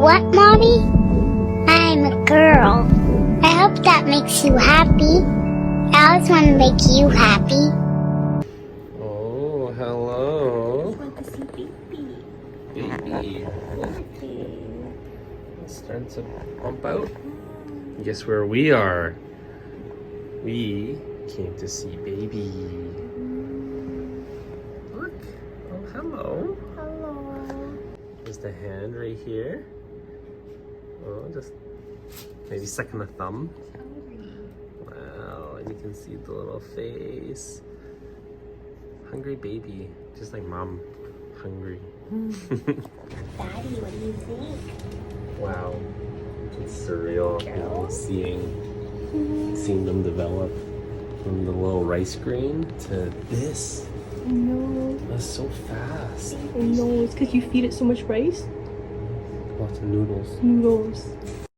what, Mommy? I'm a girl. I hope that makes you happy. I always want to make you happy. Oh, hello. I want to see baby. Baby. Okay. It's starting to pump out. Guess where we are? We came to see baby. Look. Oh, hello. Hello. There's the hand right here. Oh, just maybe second the thumb. Wow, and you can see the little face. Hungry baby, just like mom. Hungry. Daddy, what do you think? Wow, it's surreal, you know, seeing them develop from the little rice grain to this. I know. That's so fast. I know. It's because you feed it so much rice. Lots of noodles. Noodles.